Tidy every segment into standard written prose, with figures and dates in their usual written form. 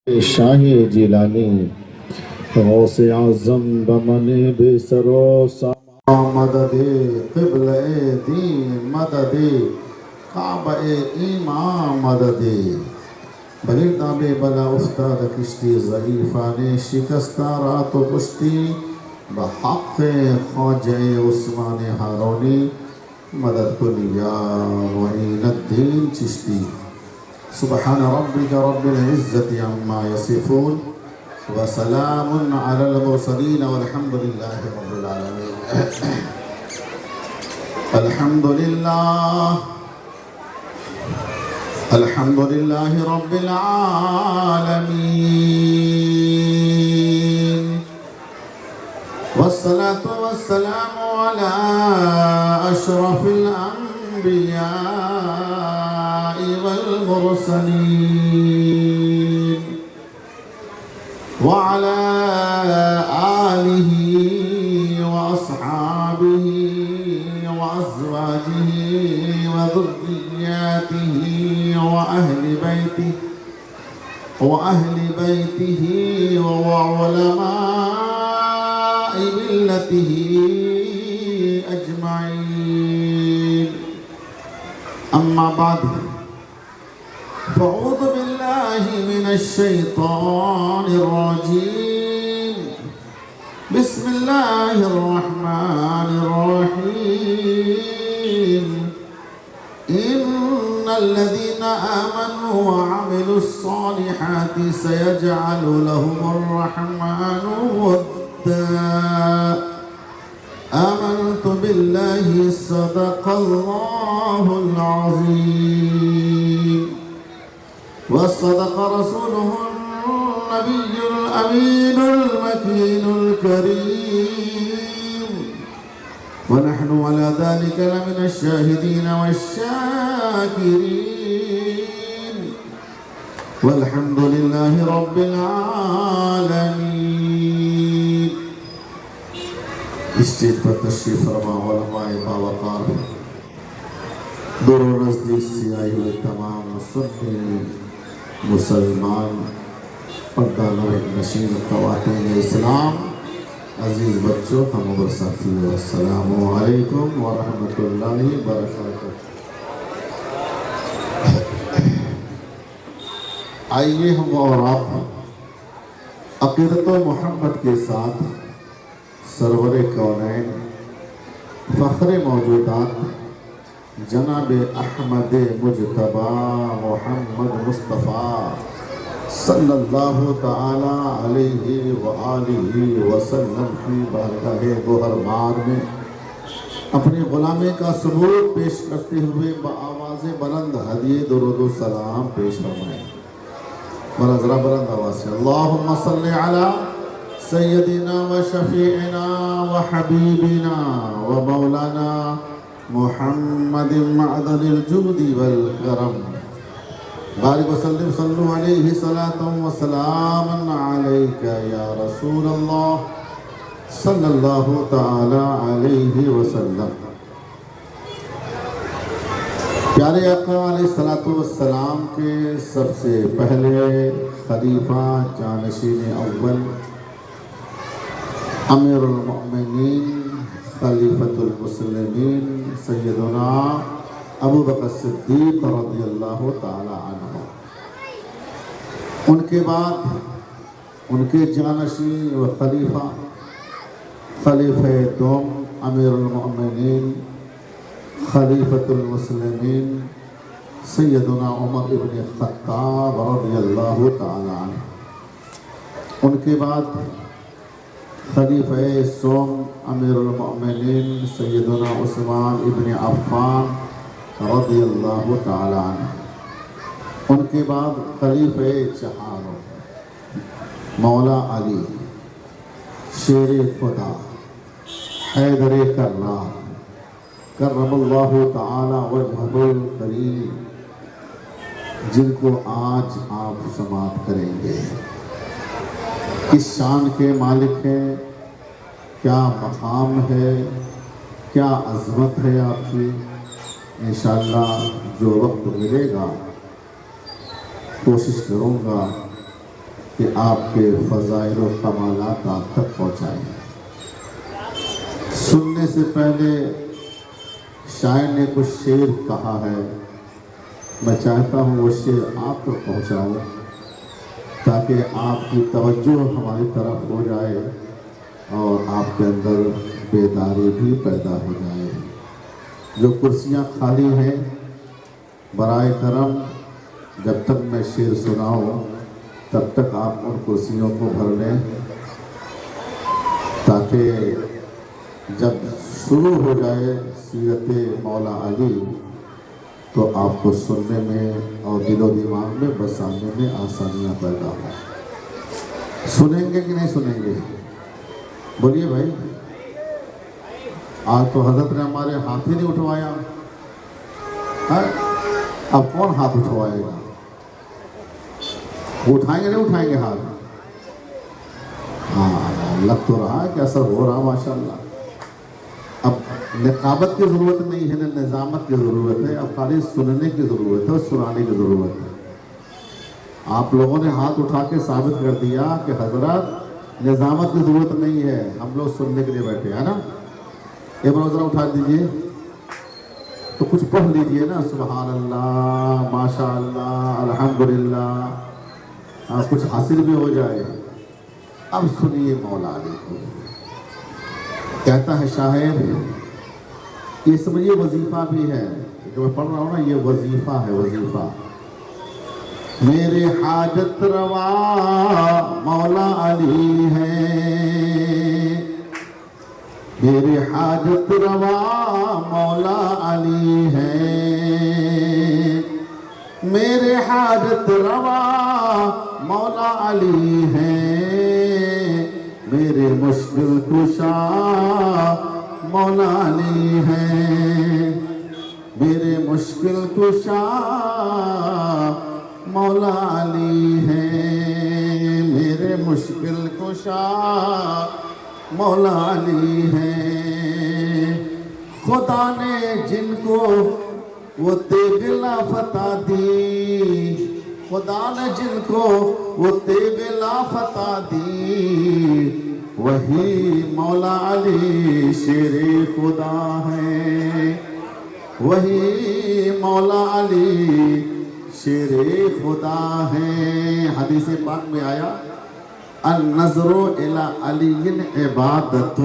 شاہ جیلانی غوث اعظم بمن بے سرو ساما مدد قبل دین مدد کعبہ ایمان مدد بلیدہ بے بلا افتاد کشتی ضعیفان شکستہ رات و پشتی بحق خواجہ عثمان ہارونی مدد کن یا معین الدین چشتی سبحان ربك رب العزة عما يصفون وسلام على المرسلين والحمد لله رب العالمين الحمد لله رب العالمين والصلاة والسلام على أشرف الأنبياء والمرسلين وعلى آله وأصحابه وأزواجه وذرياته وأهل بيته وعلماء ملته أجمعين أما بعد فأعوذ بالله من الشيطان الرجيم بسم الله الرحمن الرحيم إن الذين آمنوا وعملوا الصالحات سيجعل لهم الرحمن ودا آمنت بالله صدق الله العظيم وصدق رسوله النبي الأمين المكين الكريم ونحن على ذلك لمن الشاهدين والشاكرين والحمد لله رب العالمين اسٹیج پر تشریف فرما علماء باوقار دور و نزدیک سے آئے ہوئے تمام سنی مسلمان پردہ نشین خواتین اسلام عزیز بچوں ہم اور ساتھیوں السلام علیکم ورحمۃ اللہ وبرکاتہ۔ آئیے ہم اور آپ عقیدت و محبت کے ساتھ سرور کونین فخر موجودات جناب احمد مجتبی محمد مصطفیٰ صلی اللہ تعالی علیہ وآلہ وسلم کی بارگاہ گوہر مار میں اپنے غلامی کا ثبوت پیش کرتے ہوئے بآواز بلند ہدیہ درود و سلام پیش فرمائیں۔ ذرا بلند آواز سے اللہم صلی علی سیدنا و شفیعنا و حبیبنا و مولانا محمد معدن الجود والکرم بارک وسلم صلو علیہ صلاة و سلام علیکہ یا رسول اللہ صلی اللہ تعالی علیہ وسلم۔ پیارے آقا علیہ السلام کے سب سے پہلے خلیفہ جانشین اول امیر المؤمنین خلیفۃ المسلمین سیدنا ابو بکر صدیق رضی اللہ تعالی عنہ، ان کے بعد ان کے جانشین و خلیفہ دوم امیر المؤمنین خلیفۃ المسلمین سیدنا عمر ابن خطاب رضی اللہ تعالی عنہ، ان کے بعد خلیفہ سوم امیر المؤمنین سیدنا عثمان ابن عفان رضی اللہ تعالی عنہ، ان کے بعد خلیفہ چہاروں مولا علی شیر خدا حیدر کرار کرم اللہ تعالی وجہہ الکریم، جن کو آج آپ سماعت کریں گے۔ کس شان کے مالک ہیں، کیا مقام ہے، کیا عظمت ہے آپ کی۔ انشاءاللہ جو وقت ملے گا کوشش کروں گا کہ آپ کے فضائل و کمالات آپ تک پہنچائیں۔ سننے سے پہلے شاعر نے کچھ شعر کہا ہے، میں چاہتا ہوں وہ شعر آپ تک پہنچاؤں تاکہ آپ کی توجہ ہماری طرف ہو جائے اور آپ کے اندر بیداری بھی پیدا ہو جائے۔ جو کرسیاں خالی ہیں برائے کرم جب تک میں شعر سناؤں تب تک آپ ان کرسیوں کو بھر لیں، تاکہ جب شروع ہو جائے سیرت مولا علی تو آپ کو سننے میں اور دل و دماغ میں بسانے میں آسانیاں پیدا ہوں۔ سنیں گے کہ نہیں سنیں گے؟ بولیے بھائی، آج تو حضرت نے ہمارے ہاتھ ہی نہیں اٹھوایا، اب کون ہاتھ اٹھوائے گا؟ اٹھائیں گے نہیں اٹھائیں گے ہاتھ؟ ہاں، لگ تو رہا ہے کہ اثر ہو رہا ماشاءاللہ۔ اب نقابت کی ضرورت نہیں ہے، نہ نظامت کی ضرورت ہے، اب خالی سننے کی ضرورت ہے اور سنانے کی ضرورت ہے۔ آپ لوگوں نے ہاتھ اٹھا کے ثابت کر دیا کہ حضرات نظامت کی ضرورت نہیں ہے، ہم لوگ سننے کے لیے بیٹھے ہیں نا۔ ایک بار ذرا اٹھا دیجئے تو کچھ پڑھ لیجئے نا، سبحان اللہ، ماشاء اللہ، الحمدللہ، کچھ حاصل بھی ہو جائے۔ اب سنیے مولا علی کو، کہتا ہے شاعر، اس میں یہ وظیفہ بھی ہے جو میں پڑھ رہا ہوں نا، یہ وظیفہ ہے، وظیفہ۔ میرے حاجت روا مولا علی ہیں، میرے حاجت روا مولا علی ہیں، میرے حاجت روا مولا علی ہیں، میرے مشکل کشا مولا علی ہیں، میرے مشکل کشا مولا علی ہیں، میرے مشکل کشا مولا علی ہیں۔ خدا نے جن کو وہ تیغ لافتہ دی، خدا نے جن کو وہ تیغ لافتہ دی، وہی مولا علی شیر خدا ہیں، وہی مولا علی شیر خدا ہیں۔ حدیث پاک میں آیا، النظر الی علی عبادت،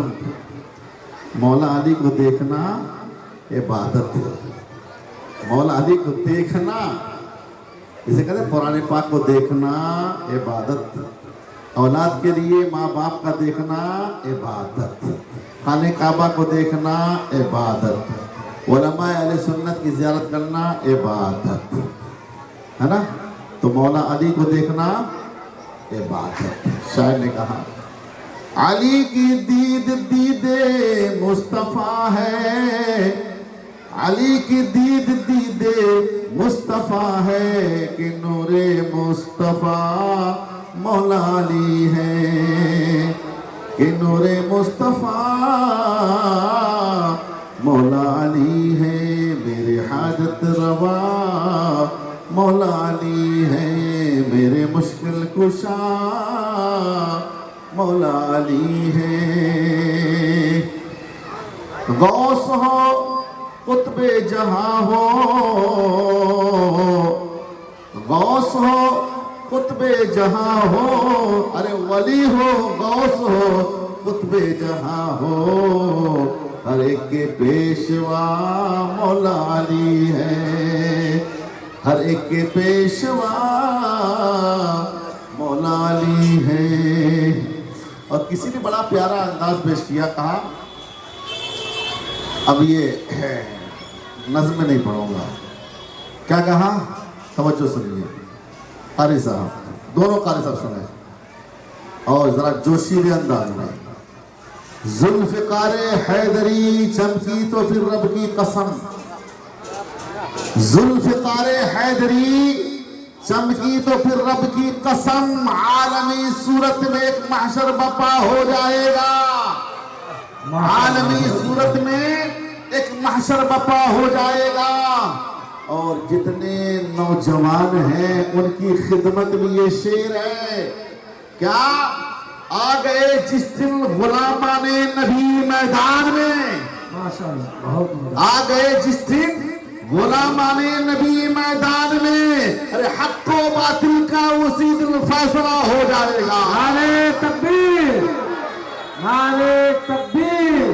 مولا علی کو دیکھنا عبادت ہے، مولا علی کو دیکھنا، اسے کہتے ہیں قرآن پاک کو دیکھنا عبادت، اولاد کے لیے ماں باپ کا دیکھنا عبادت، خانہ کعبہ کو دیکھنا عبادت، علماء اہل سنت کی زیارت کرنا عبادت ہے نا۔ تو مولا علی کو دیکھنا عبادت۔ شاعر نے کہا، علی کی دید دید مصطفیٰ ہے، علی کی دید دید مصطفیٰ ہے، کہ نور مصطفیٰ مولا علی ہے، کہ نور مصطفیٰ مولا علی ہے، میرے حاجت روا مولا علی ہے، میرے مشکل کشا مولا علی ہے۔ غوث ہو قطب جہاں ہو، غوث ہو قطب جہاں ہو، ارے ولی ہو غوث ہو قطب جہاں ہو، ہر ایک کے پیشوا مولا علی ہے، ہر ایک کے پیشوا مولا علی ہے۔ اور کسی نے بڑا پیارا انداز پیش کیا، کہا، اب یہ نظم میں نہیں پڑھوں گا، کیا کہا؟ توجہ سنیے، قاری صاحب، دونوں قاری صاحب سنیں اور ذرا جوشیلے انداز میں۔ ذوالفقار حیدری چمکی تو پھر رب کی قسم، ذوالفقار حیدری چمکی تو پھر رب کی قسم، عالمی صورت میں ایک محشر بپا ہو جائے گا، عالمی صورت میں ایک محشر بپا ہو جائے گا، اور جتنے نوجوان ہیں ان کی خدمت میں یہ شعر ہے، کیا آ گئے جس دن غلامان نبی میدان میں، آ گئے جس دن غلامان نبی میدان میں، ارے حق و باطل کا اسی دن فیصلہ ہو جائے گا۔ نعرے تکبیر، نعرے تکبیر،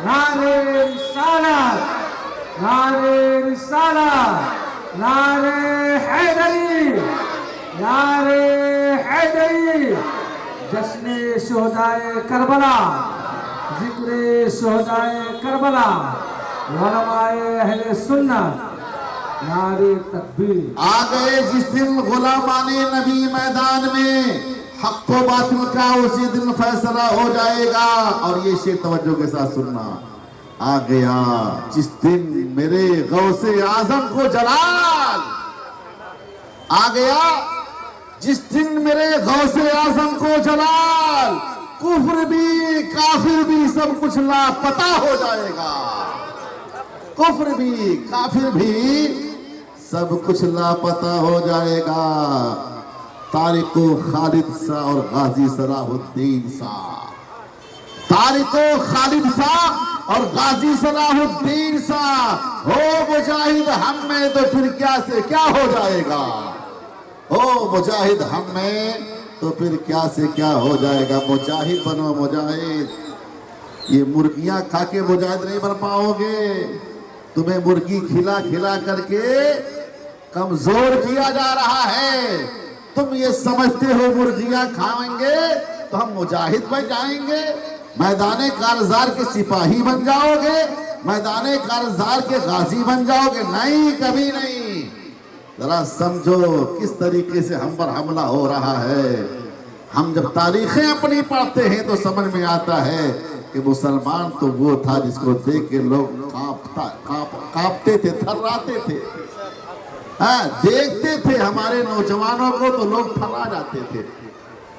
نعرے رسالت، نعرے رسالت، نعرے حیدری، نعرے حیدری، جشن شہدائے کربلا، ذکر شہدائے کربلا، علماء اہل سنت، نعرے تکبیر۔ آ گئے جس دن غلامان نبی میدان میں، حق و باطل کا اسی دن فیصلہ ہو جائے گا۔ اور یہ شعر توجہ کے ساتھ سننا، آ گیا جس دن میرے غوث اعظم کو جلال، آ گیا جس دن میرے غوث اعظم کو جلال، کفر بھی کافر بھی سب کچھ لاپتہ ہو جائے گا، کفر بھی کافر بھی سب کچھ لاپتہ ہو جائے گا۔ طارق و خالد سا اور غازی صلاح الدین سا، طارق و خالد سا اور غازی صلاح الدین سا ہو مجاہد ہم میں تو پھر کیا سے کیا ہو جائے گا، ہو مجاہد ہم میں تو پھر کیا سے کیا ہو جائے گا۔ مجاہد بنو مجاہد، یہ مرغیاں کھا کے مجاہد نہیں بن پاؤ گے، تمہیں مرغی کھلا کھلا کر کے کمزور کیا جا رہا ہے۔ تم یہ سمجھتے ہو مرغیاں کھائیں گے تو ہم مجاہد بن جائیں گے، میدان کارزار کے سپاہی بن جاؤ گے، میدان کارزار کے غازی بن جاؤ گے، نہیں کبھی نہیں۔ ذرا سمجھو کس طریقے سے ہم پر حملہ ہو رہا ہے۔ ہم جب تاریخیں اپنی پڑھتے ہیں تو سمجھ میں آتا ہے کہ مسلمان تو وہ تھا جس کو دیکھ کے لوگ کانپتے تھے، تھراتے تھے، دیکھتے تھے ہمارے نوجوانوں کو تو لوگ تھرا جاتے تھے۔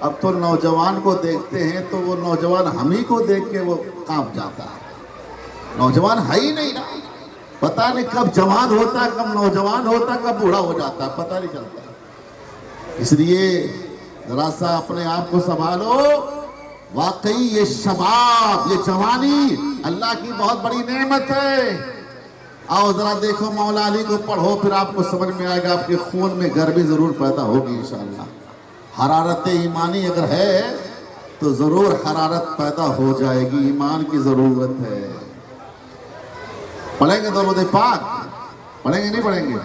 اب تو نوجوان کو دیکھتے ہیں تو وہ نوجوان ہم ہی کو دیکھ کے وہ کانپ جاتا ہے، نوجوان ہے ہی نہیں نا، پتہ نہیں کب جوان ہوتا ہے، کب نوجوان ہوتا ہے، کب بوڑھا ہو جاتا ہے، پتہ نہیں چلتا۔ اس لیے ذرا سا اپنے آپ کو سنبھالو، واقعی یہ شباب، یہ جوانی اللہ کی بہت بڑی نعمت ہے۔ آؤ ذرا دیکھو مولا علی کو پڑھو، پھر آپ کو سمجھ میں آئے گا، آپ کے خون میں گرمی ضرور پیدا ہوگی انشاءاللہ۔ حرارت ایمانی اگر ہے تو ضرور حرارت پیدا ہو جائے گی، ایمان کی ضرورت ہے۔ پڑھیں گے درود پاک؟ پڑھیں گے نہیں پڑھیں گے؟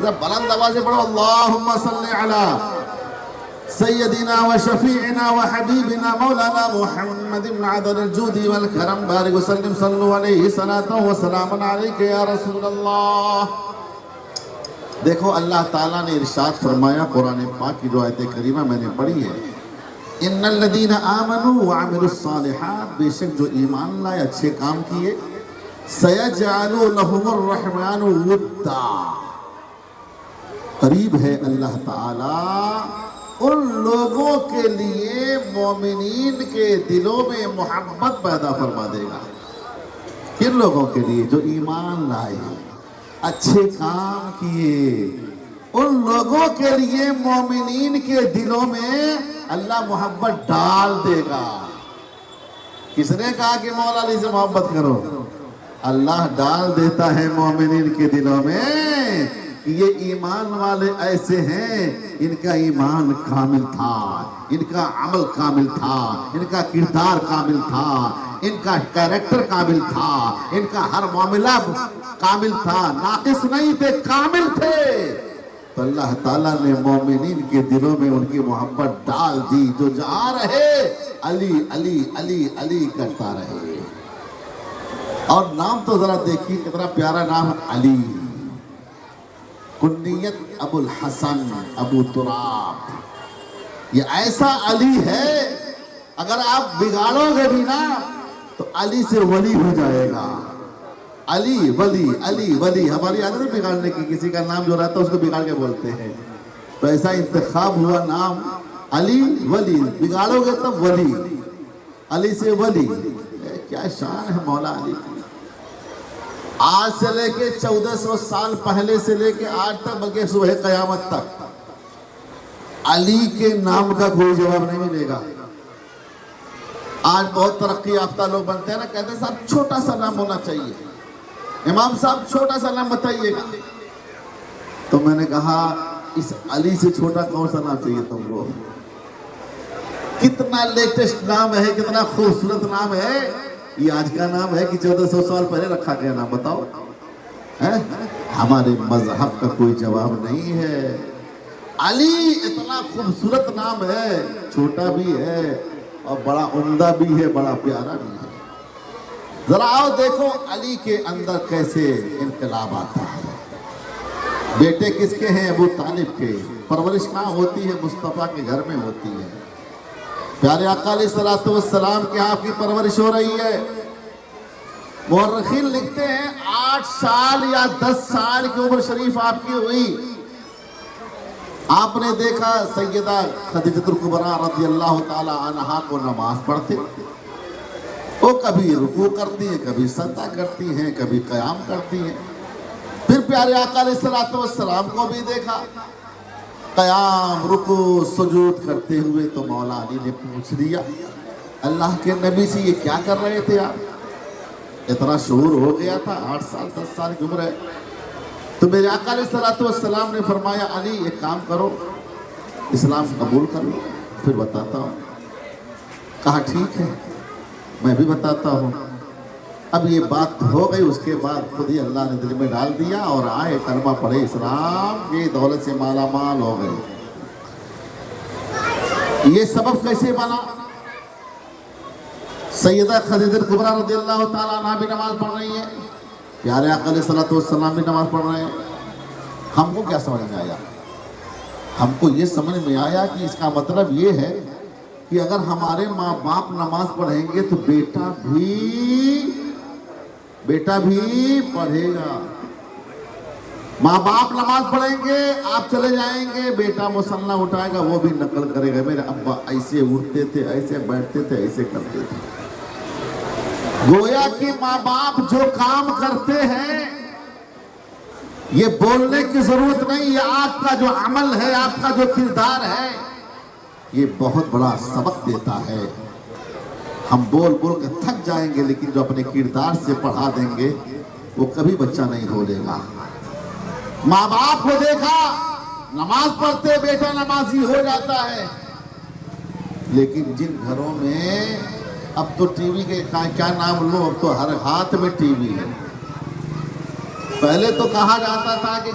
بلند آواز سے پڑھو، اللہم صلی علی سیدنا و شفیعنا و حبیبنا مولانا محمد بن عدد الجود والکرم بارک وسلم صلو علیہ صلاة و سلام علیک یا رسول اللہ۔ دیکھو اللہ تعالیٰ نے ارشاد فرمایا، قرآن پاک کی جو آیت کریمہ میں نے پڑھی ہے، ان الذین آمنوا وعملوا الصالحات، بے شک جو ایمان لائے اچھے کام کیے، سیجعل لهم الرحمن ودا، قریب ہے اللہ تعالیٰ ان لوگوں کے لیے مومنین کے دلوں میں محبت پیدا فرما دے گا۔ کن لوگوں کے لیے؟ جو ایمان لائے، اچھے کام کیے، ان لوگوں کے لیے مومنین کے دلوں میں اللہ محبت ڈال دے گا۔ کس نے کہا کہ مولا علی سے محبت کرو؟ اللہ ڈال دیتا ہے مومنین کے دلوں میں کہ یہ ایمان والے ایسے ہیں، ان کا ایمان کامل تھا، ان کا عمل کامل تھا، ان کا کردار کامل تھا، ان کا کیریکٹر کامل تھا، ان کا ہر معاملہ کامل تھا، ناقص نہیں تھے، کامل تھے۔ تو اللہ تعالیٰ نے مومنین کے دلوں میں ان کی محبت ڈال دی، جو جہاں رہے علی علی علی علی کرتا رہے۔ اور نام تو ذرا دیکھیے کتنا پیارا نام علی، کنیت ابو الحسن ابو تراب، یہ ایسا علی ہے اگر آپ بگاڑو گے بھی نا تو علی سے ولی ہو جائے گا۔ علی ولی، علی ولی، ہماری عادت ہے بگاڑنے کی، کسی کا نام جو رہتا ہے اس کو بگاڑ کے بولتے ہیں، تو ایسا انتخاب ہوا نام علی ولی، بگاڑو گے تب ولی، علی سے ولی، کیا شان ہے مولا علی کی۔ آج سے لے کے 1400 سال پہلے سے لے کے آج تک، بلکہ صبح قیامت تک علی کے نام کا کوئی جواب نہیں ملے گا. آج بہت ترقی یافتہ لوگ بنتے ہیں نا, کہتے ہیں صاحب چھوٹا سا نام ہونا چاہیے, امام صاحب چھوٹا سا نام بتائیے گا. تو میں نے کہا اس علی سے چھوٹا کون سا نام چاہیے تم کو؟ کتنا لیٹسٹ نام ہے, کتنا خوبصورت نام ہے. یہ آج کا نام ہے کہ 1400 سال پہلے رکھا گیا نام, بتاؤ. ہمارے مذہب کا کوئی جواب نہیں ہے. علی اتنا خوبصورت نام ہے, چھوٹا بھی ہے اور بڑا عمدہ بھی ہے, بڑا پیارا بھی ہے. ذرا آؤ دیکھو علی کے اندر کیسے انقلاب آتا ہے. بیٹے کس کے ہیں؟ ابو طالب کے. پرورش کہاں ہوتی ہے؟ مصطفیٰ کے گھر میں ہوتی ہے. پیارے آقا علیہ الصلوۃ والسلام کے آپ کی پرورش ہو رہی ہے. مورخین لکھتے ہیں 8 سال یا 10 سال کی عمر شریف آپ کی ہوئی. آپ نے دیکھا سیدہ خدیجہ الکبریٰ رضی اللہ تعالی عنہا کو نماز پڑھتے. وہ کبھی رکوع کرتی ہیں, کبھی سجدہ کرتی ہیں, کبھی قیام کرتی ہیں. پھر پیارے آقا علیہ الصلوۃ والسلام کو بھی دیکھا قیام, رکوع, سجود کرتے ہوئے. تو مولا علی نے پوچھ لیا اللہ کے نبی سے یہ کیا کر رہے تھے آپ؟ اتنا شعور ہو گیا تھا, 8 سال 10 سال کی عمر ہے. تو میرے آقا علیہ الصلوۃ والسلام نے فرمایا علی ایک کام کرو, اسلام قبول کر لو, پھر بتاتا ہوں. کہا ٹھیک ہے میں بھی بتاتا ہوں. اب یہ بات ہو گئی, اس کے بعد خود ہی اللہ نے دل میں ڈال دیا اور آئے, کلمہ پڑھے, اسلام کی دولت سے مالا مال ہو گئے. یہ سبب کیسے بنا؟ سیدہ خدیجہ الکبریٰ رضی اللہ تعالیٰ عنہا بھی نماز پڑھ رہی ہے, پیارے آقا علیہ الصلوۃ والسلام بھی نماز پڑھ رہے ہیں. ہم کو کیا سمجھ میں آیا؟ ہم کو یہ سمجھ میں آیا کہ اس کا مطلب یہ ہے کہ اگر ہمارے ماں باپ نماز پڑھیں گے تو بیٹا بھی پڑھے گا. ماں باپ نماز پڑھیں گے, آپ چلے جائیں گے, بیٹا مصلی اٹھائے گا, وہ بھی نقل کرے گا, میرے ابا ایسے اٹھتے تھے, ایسے بیٹھتے تھے, ایسے کرتے تھے. گویا کہ ماں باپ جو کام کرتے ہیں یہ بولنے کی ضرورت نہیں, یہ آپ کا جو عمل ہے, آپ کا جو کردار ہے, یہ بہت بڑا سبق دیتا ہے. ہم بول کے تھک جائیں گے, لیکن جو اپنے کردار سے پڑھا دیں گے وہ کبھی بچہ نہیں بھولے گا. ماں باپ کو دیکھا نماز پڑھتے, بیٹا نمازی ہو جاتا ہے. لیکن جن گھروں میں اب تو ٹی وی کے کیا نام لو, اب تو ہر ہاتھ میں ٹی وی ہے. پہلے تو کہا جاتا تھا کہ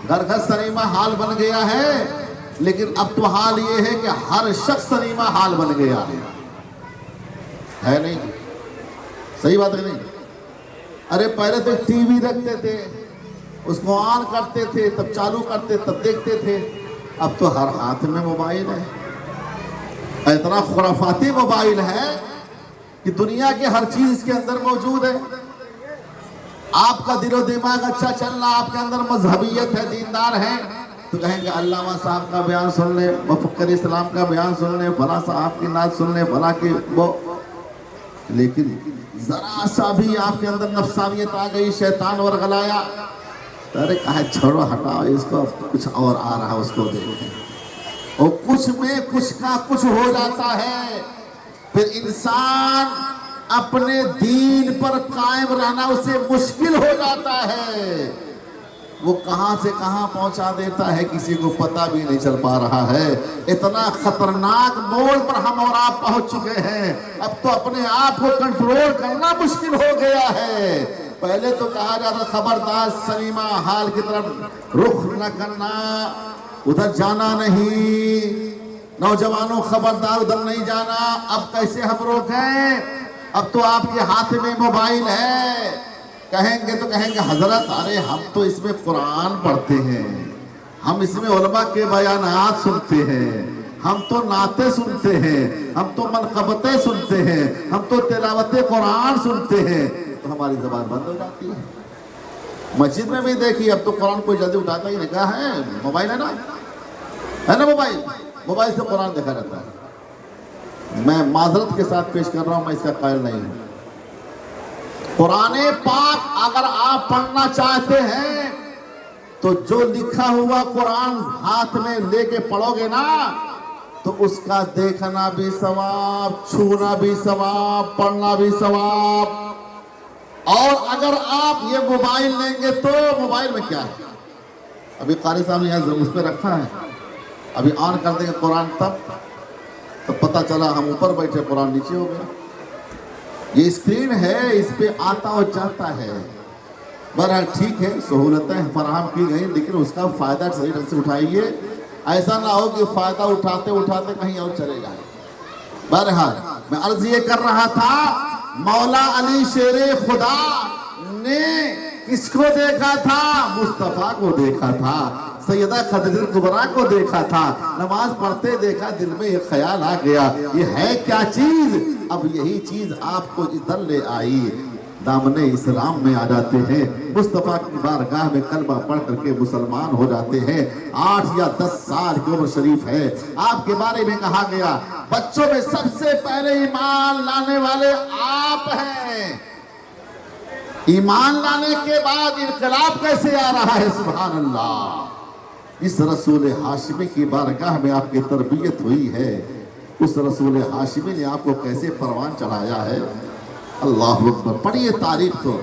گھر سنیما ہال بن گیا ہے, لیکن اب تو حال یہ ہے کہ ہر شخص سنیما ہال بن گیا ہے نہیں؟ صحیح بات ہے نہیں؟ ارے پہلے تو ٹی وی رکھتے تھے, اس کو آن کرتے تھے, تب چالو کرتے, تب دیکھتے تھے. اب تو ہر ہاتھ میں موبائل ہے. اتنا خرافاتی موبائل ہے کہ دنیا کے ہر چیز اس کے اندر موجود ہے. آپ کا دل و دماغ اچھا چل رہا, آپ کے اندر مذہبیت ہے, دیندار ہے, تو کہیں گے علامہ صاحب کا بیان سن لیں, مفکر اسلام کا بیان سن لیں, فلاں صاحب کی نعت سن لیں, فلاں کی وہ. لیکن ذرا سا بھی آپ کے اندر نفسانیت آ گئی, شیطان ورغلایا, ارے کہا چھوڑو, ہٹاؤ اس کو, کچھ اور آ رہا اس کو دیکھیں. اور کچھ میں کچھ کا کچھ ہو جاتا ہے. پھر انسان اپنے دین پر قائم رہنا اسے مشکل ہو جاتا ہے. وہ کہاں سے کہاں پہنچا دیتا ہے کسی کو پتہ بھی نہیں چل پا رہا ہے. اتنا خطرناک موڑ پر ہم اور آپ پہنچ چکے ہیں, اب تو اپنے آپ کو کنٹرول کرنا مشکل ہو گیا ہے. پہلے تو کہا جاتا خبردار سنیما ہال کی طرف رخ نہ کرنا, ادھر جانا نہیں, نوجوانوں خبردار ادھر نہیں جانا. اب کیسے ہم روکیں؟ اب تو آپ کے ہاتھ میں موبائل ہے. کہیں گے تو کہیں گے حضرت ارے ہم تو اس میں قرآن پڑھتے ہیں, ہم اس میں علماء کے بیانات سنتے ہیں, ہم تو نعتیں سنتے ہیں, ہم تو منقبتیں سنتے ہیں, ہم تو تلاوت قرآن سنتے ہیں. تو ہماری زبان بند ہو جاتی ہے. مسجد میں بھی دیکھیے اب تو قرآن کوئی جلدی اٹھاتا ہی نہیں. کہا ہے موبائل ہے نا, ہے نا موبائل سے قرآن دیکھا جاتا ہے. میں معذرت کے ساتھ پیش کر رہا ہوں, میں اس کا قائل نہیں ہوں. قرآن پاک اگر آپ پڑھنا چاہتے ہیں تو جو لکھا ہوا قرآن ہاتھ میں لے کے پڑھوگے نا تو اس کا دیکھنا بھی ثواب، چھونا بھی ثواب، پڑھنا بھی ثواب۔ اور اگر آپ یہ موبائل لیں گے تو موبائل میں کیا ہے؟ ابھی قاری صاحب نے یہاں اس پہ رکھا ہے، ابھی آن کر دیں گے قرآن تب پتہ چلا ہم اوپر بیٹھے قرآن نیچے ہو گیا۔ یہ اسکرین ہے، اس پہ آتا اور جاتا ہے۔ بہرحال ٹھیک ہے، سہولتیں فراہم کی گئی، لیکن اس کا فائدہ صحیح ڈھنگ سے اٹھائیے، ایسا نہ ہو کہ فائدہ اٹھاتے اٹھاتے کہیں اور چلے جائیں۔ بہرحال میں عرض یہ کر رہا تھا، مولا علی شیر خدا نے کس کو دیکھا تھا؟ مصطفیٰ کو دیکھا تھا، سیدہ خدیجہ کبریٰ کو دیکھا تھا، نماز پڑھتے دیکھا، دل میں ایک خیال آ گیا، یہ ہے کیا چیز؟ اب یہی چیز آپ کو ادھر لے آئی، دامن اسلام میں آ جاتے ہیں، مصطفیٰ کی بارگاہ میں کلمہ پڑھ کر کے مسلمان ہو جاتے ہیں۔ 8 یا 10 سال کی عمر شریف ہے، آپ کے بارے میں کہا گیا بچوں میں سب سے پہلے ایمان لانے والے آپ ہیں۔ ایمان لانے کے بعد انقلاب کیسے آ رہا ہے؟ سبحان اللہ! اس رسول ہاشمی کی بارگاہ میں آپ کی تربیت ہوئی ہے، اس رسول ہاشمی نے آپ کو کیسے پروان چڑھایا ہے۔ اللہ اکبر! پڑھیے تاریخ تو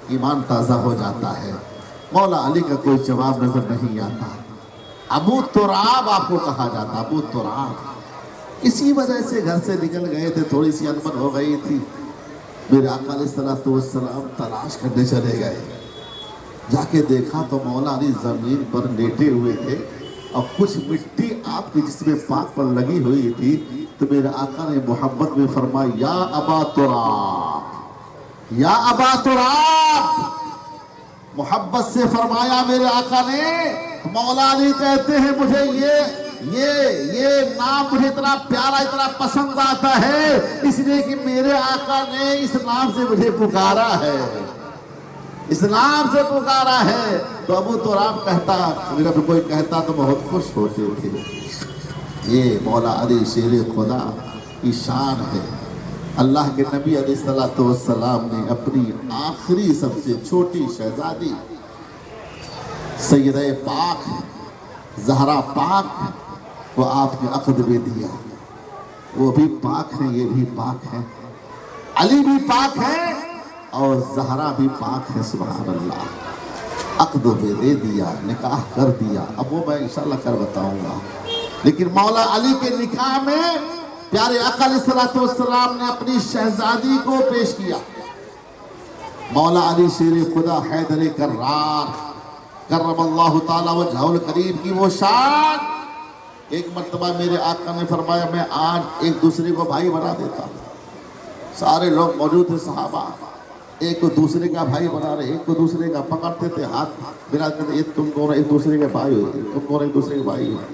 ایمان تازہ ہو جاتا ہے۔ مولا علی کا کوئی جواب نظر نہیں آتا، ابو تراب آپ کو کہا جاتا، ابو تراب۔ اسی وجہ سے گھر سے نکل گئے تھے، تھوڑی سی انبن ہو گئی تھی، میرے آقا علیہ السلام تلاش کرنے چلے گئے، جا کے دیکھا تو مولا علی زمین پر لیٹے ہوئے تھے اور کچھ مٹی آپ کے جسم پاک پر لگی ہوئی تھی، تو میرے آقا نے محبت میں فرمایا، یا ابا تراب، یا ابا تراب، محبت سے فرمایا میرے آقا نے۔ مولا علی کہتے ہیں مجھے یہ نام مجھے اتنا پیارا، اتنا پسند آتا ہے، اس لیے کہ میرے آقا نے اس نام سے مجھے پکارا ہے، اس نام سے پکارا ہے۔ تو ابو تراب کہتا، میرا بھی کوئی کہتا تو بہت خوش ہوتے تھے۔ یہ مولا علی شیر خدا کی شان ہے۔ اللہ کے نبی علیہ السلام نے اپنی آخری سب سے چھوٹی شہزادی سیدہ پاک زہرا پاک کو آپ نے عقد میں دیا، وہ بھی پاک ہیں، یہ بھی پاک ہیں، علی بھی پاک ہے اور زہرا بھی پاک ہے، سبحان اللہ۔ عقد میں دے دیا، نکاح کر دیا، اب وہ میں انشاءاللہ کر بتاؤں گا، لیکن مولا علی کے نکاح میں پیارے آقا علیہ السلام نے اپنی شہزادی کو پیش کیا۔ مولا علی شیر خدا حیدر کرار کرم اللہ تعالی وجہہ الکریم کی وہ شان، ایک مرتبہ میرے آقا نے فرمایا میں آج ایک دوسرے کو بھائی بنا دیتا ہوں۔ سارے لوگ موجود تھے، صحابہ، ایک کو دوسرے کا بھائی بنا رہے، ایک کو دوسرے کا پکڑتے تھے، ہاتھ ملا کرتے، تم دونوں ایک دوسرے کے بھائی ہوتے، تم دونوں ایک دوسرے کے بھائی ہوتے۔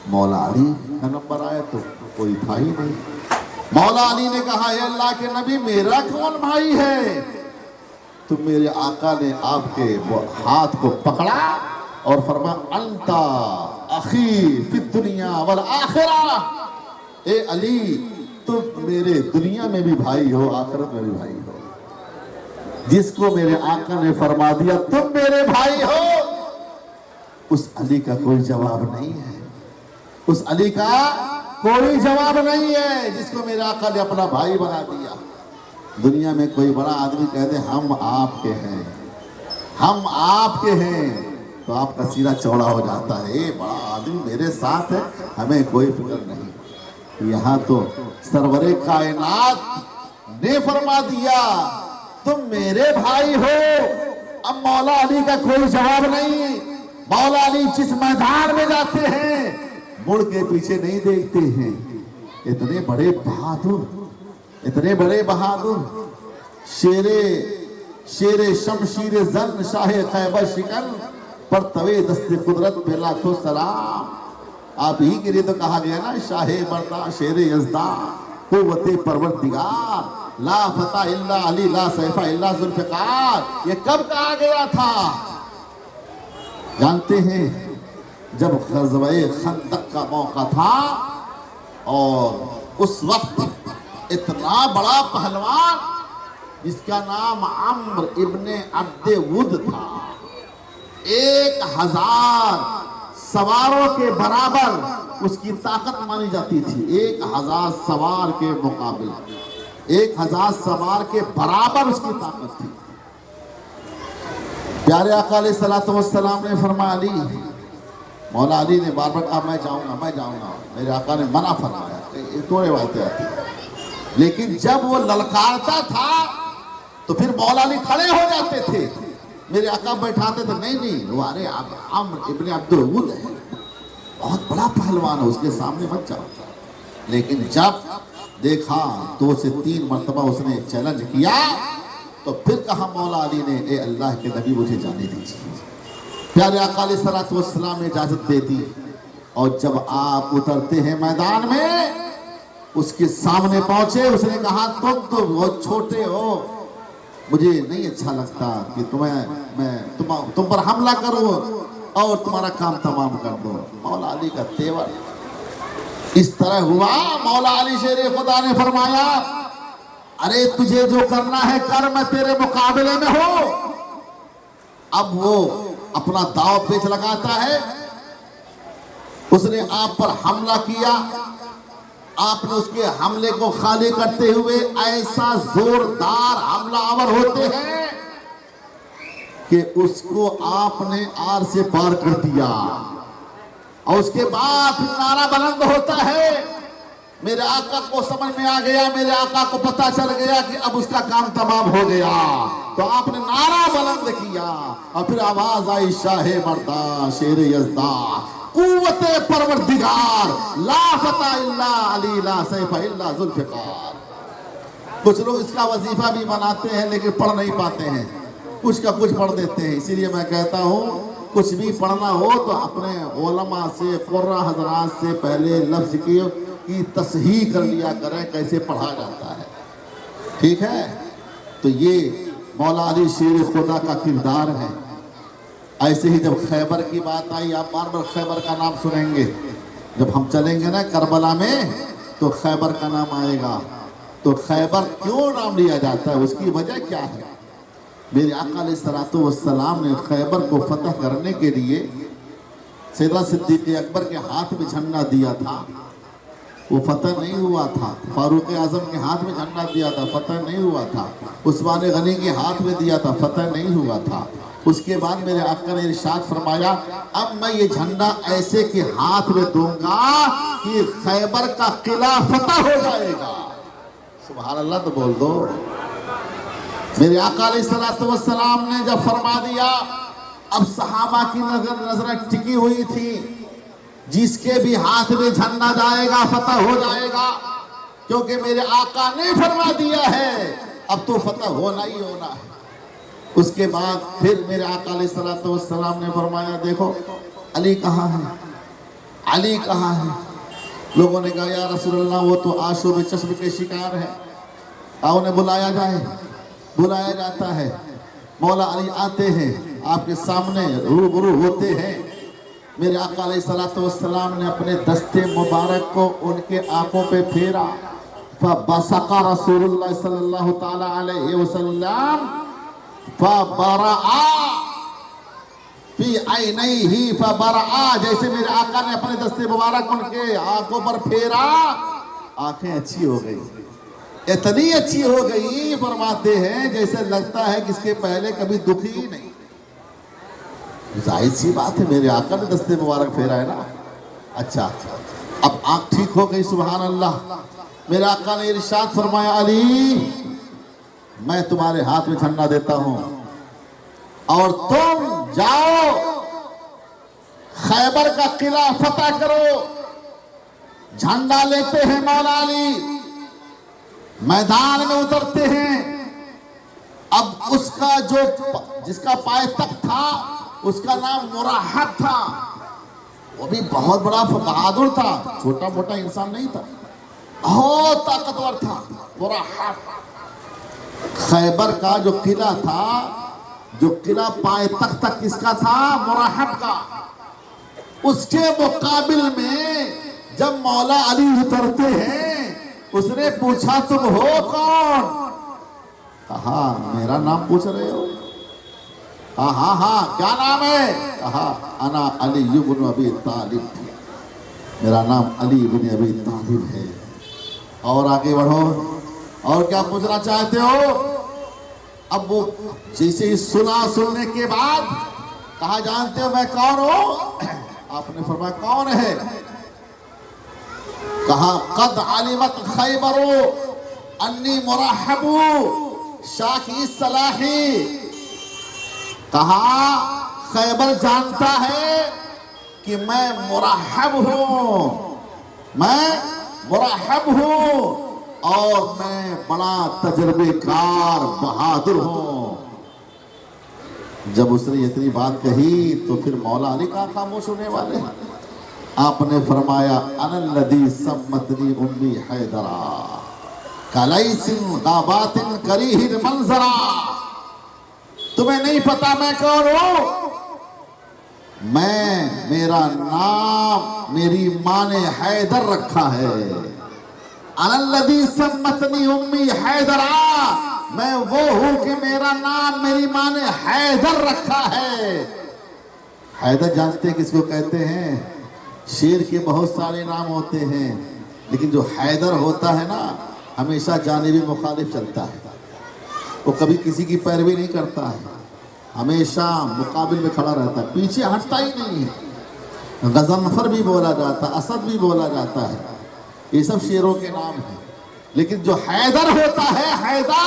مولا علی کا نمبر آیا تو کوئی تھا ہی نہیں۔ مولا علی نے کہا، اے اللہ کے نبی، میرا کون بھائی ہے؟ تو میرے آقا نے آپ کے ہاتھ کو پکڑا اور فرمایا، انتا اخی فی الدنیا والآخرہ، اے علی تم میرے دنیا میں بھی بھائی ہو، آخرت میں بھی بھائی ہو۔ جس کو میرے آقا نے فرما دیا تم میرے بھائی ہو، اس علی کا کوئی جواب نہیں ہے، اس علی کا کوئی جواب نہیں ہے جس کو میرے آقا نے اپنا بھائی بنا دیا۔ دنیا میں کوئی بڑا آدمی کہتے ہم آپ کے ہیں، ہم آپ کے ہیں، تو آپ کا سینہ چوڑا ہو جاتا ہے، اے بڑا آدمی میرے ساتھ ہے، ہمیں کوئی فکر نہیں۔ یہاں تو سرور کائنات نے فرما دیا تم میرے بھائی ہو۔ اب مولا علی کا کوئی جواب نہیں۔ مولا علی جس میدان میں جاتے ہیں مڑ کے پیچھے نہیں دیکھتے ہیں۔ اتنے بڑے بہادر، اتنے بڑے بہادر، شیر شمشیر زن شاہ خیبر شکن پر توے دست قدرت پہ لاکھوں سلام۔ آپ ہی کے لیے تو کہا گیا نا، شاہ مردہ شیر یزداں قوت پروردگار، لا فتح الا علی لا سیف الا ذوالفقار۔ یہ کب کہا گیا تھا؟ جانتے ہیں جب غزوہ خندق کا موقع تھا اور اس وقت اتنا بڑا پہلوان جس کا نام عمرو ابن عبد ود تھا، 1000 سواروں کے برابر اس کی طاقت مانی جاتی تھی. 1000 سوار کے مقابل 1000 سوار کے برابر اس کی طاقت تھی. پیارے آقا علیہ الصلوۃ والسلام نے فرمایا علی، مولا علی نے بار بار کہا میں جاؤں گا. میرے آقا نے منع فرمایا. یہ تو روایتیں آتی ہیں. لیکن جب وہ للکارتا تھا تو پھر مولا علی کھڑے ہو جاتے تھے. میرے آقا بیٹھاتے تھے، نہیں وہ ارے عمرو ابن عبد الود ہے، بہت بڑا پہلوان ہے، اس کے سامنے مت جاؤ. لیکن جب دیکھا 2 سے 3 مرتبہ اس نے چیلنج کیا تو پھر کہا مولا علی نے، اے اللہ کے نبی مجھے جانے دیجیے. پیارے آقا علیہ الصلوۃ والسلام نے اجازت دے دی. اور جب آپ اترتے ہیں میدان میں، اس کے سامنے پہنچے، اس نے کہا تم تو بہت چھوٹے ہو، مجھے نہیں اچھا لگتا کہ تم پر حملہ کروں اور تمہارا کام تمام کر دو. مولا علی کا تیور اس طرح ہوا. مولا علی شیر خدا نے فرمایا، ارے تجھے جو کرنا ہے کر، میں تیرے مقابلے میں ہوں. اب وہ اپنا داؤ پیچ لگاتا ہے. اس نے آپ پر حملہ کیا. آپ نے اس کے حملے کو خالی کرتے ہوئے ایسا زوردار حملہ آور ہوتے ہیں کہ اس کو آپ نے آر سے پار کر دیا. اور اس کے بعد نعرہ بلند ہوتا ہے. میرے آقا کو سمجھ میں آ گیا، میرے آقا کو پتا چل گیا کہ اب اس کا کام تمام ہو گیا. تو آپ نے نعرہ بلند کیا اور پھر آواز آئی، شاہ مردہ شیر یزداں قوت پروردگار، لا فتح الا علی، لا سیف الا ذوالفقار. کچھ لوگ اس کا وظیفہ بھی بناتے ہیں لیکن پڑھ نہیں پاتے ہیں، کچھ کا کچھ پڑھ دیتے ہیں. اسی لیے میں کہتا ہوں کچھ بھی پڑھنا ہو تو اپنے علماء سے، قرآن حضرات سے پہلے لفظ کی تصحیح کر لیا کریں کیسے پڑھا جاتا ہے. ٹھیک ہے؟ تو یہ مولا علی شیر خدا کا کردار ہے. ایسے ہی جب خیبر کی بات آئی، آپ بار بار خیبر کا نام سنیں گے. جب ہم چلیں گے نا کربلا میں تو خیبر کا نام آئے گا. تو خیبر کیوں نام لیا جاتا ہے، اس کی وجہ کیا ہے؟ میرے آقا علیہ الصلوۃ والسلام نے خیبر کو فتح کرنے کے لیے سیدنا صدیق اکبر کے ہاتھ میں جھنڈا دیا تھا. وہ فتح نہیں ہوا تھا. فاروق اعظم کے ہاتھ میں جھنڈا دیا تھا، فتح نہیں ہوا تھا. عثمان غنی کے ہاتھ میں دیا تھا، فتح نہیں ہوا تھا. اس کے بعد میرے آقا نے ارشاد فرمایا، اب میں یہ جھنڈا ایسے کے ہاتھ میں دوں گا کہ خیبر کا قلعہ فتح ہو جائے گا. سبحان اللہ تو بول دو. میرے آقا علیہ الصلوۃ والسلام نے جب فرما دیا، اب صحابہ کی نظریں ٹکی ہوئی تھی، جس کے بھی ہاتھ میں جھنڈا جائے گا فتح ہو جائے گا، کیونکہ میرے آقا نے فرما دیا ہے اب تو فتح ہونا ہی ہونا ہے. اس کے بعد پھر میرے آقا علیہ الصلوۃ والسلام نے فرمایا، دیکھو علی کہاں ہے، علی کہاں ہے. لوگوں نے کہا یا رسول اللہ وہ تو آشوب چشم کے شکار ہے، آؤ انہیں بلایا جائے. بلایا جاتا ہے. مولا علی آتے ہیں، آپ کے سامنے روبرو ہوتے ہیں. میرے آقا علیہ الصلوۃ والسلام نے اپنے دستے مبارک کو ان کے آنکھوں پہ پھیرا. فَبَصَقَ رسول اللہ صلی اللہ تعالی علیہ وسلم فَبَرَعَ فِي عَيْنَيْهِ فَبَرَعَ. جیسے میرے آقا نے اپنے دستے مبارک ان کے آنکھوں پر پھیرا، آنکھیں اچھی ہو گئی. اتنی اچھی ہو گئی فرماتے ہیں جیسے لگتا ہے کہ اس کے پہلے کبھی دکھی ہی نہیں. ظاہر سی بات ہے میرے آقا نے دستے مبارک پھیرا ہے نا. اچھا اب آنکھ ٹھیک ہو گئی. سبحان اللہ. میرے آقا نے ارشاد فرمایا، علی میں تمہارے ہاتھ میں جھنڈا دیتا ہوں اور تم جاؤ خیبر کا قلعہ فتح کرو. جھنڈا لیتے ہیں مولا علی، میدان میں اترتے ہیں. اب اس کا جس کا پائے تخت تھا اس کا نام مراحب تھا. وہ بھی بہت بڑا بہادر تھا، چھوٹا موٹا انسان نہیں تھا، بہت طاقتور تھا. مراحب خیبر کا جو قلعہ تھا، جو قلعہ پائے تخت تک کس کا تھا؟ مراحب کا. اس کے مقابل میں جب مولا علی اترتے ہیں، اس نے پوچھا تم ہو کون؟ کہا میرا نام پوچھ رہے ہو؟ ہاں کیا نام ہے؟ کہا انا علی بن ابی طالب، میرا نام علی بن ابی طالب ہے۔ اور آگے بڑھو، اور کیا پوچھنا چاہتے ہو؟ اب وہ جیسے ہی سننے کے بعد کہا جانتے ہو میں کون ہوں؟ آپ نے فرمایا کون ہے؟ کہا قد علمت خیبر انی مرحب شاکی صلاحی، کہا خیبر جانتا ہے کہ میں مرحب ہوں، میں مرحب ہوں، اور میں بڑا تجربے کار بہادر ہوں۔ جب اس نے اتنی بات کہی تو پھر مولا علی کا خاموش ہونے والے؟ آپ نے فرمایا انا الذی سمتنی امی حیدرا کلیس غابات کریہ المنظرا، تمہیں نہیں پتا میں کون ہوں؟ میرا نام میری ماں نے حیدر رکھا ہے۔ انا الذی سمتنی امی حیدرا، میں وہ ہوں کہ میرا نام میری ماں نے حیدر رکھا ہے۔ حیدر جانتے ہیں کس کو کہتے ہیں؟ شیر کے بہت سارے نام ہوتے ہیں، لیکن جو حیدر ہوتا ہے نا ہمیشہ جانبی مخالف چلتا ہے، وہ کبھی کسی کی پیروی نہیں کرتا ہے، ہمیشہ مقابل میں کھڑا رہتا ہے، پیچھے ہٹتا ہی نہیں ہے۔ غضنفر بھی بولا جاتا ہے، اسد بھی بولا جاتا ہے، یہ سب شیروں کے نام ہیں۔ لیکن جو حیدر ہوتا ہے، حیدر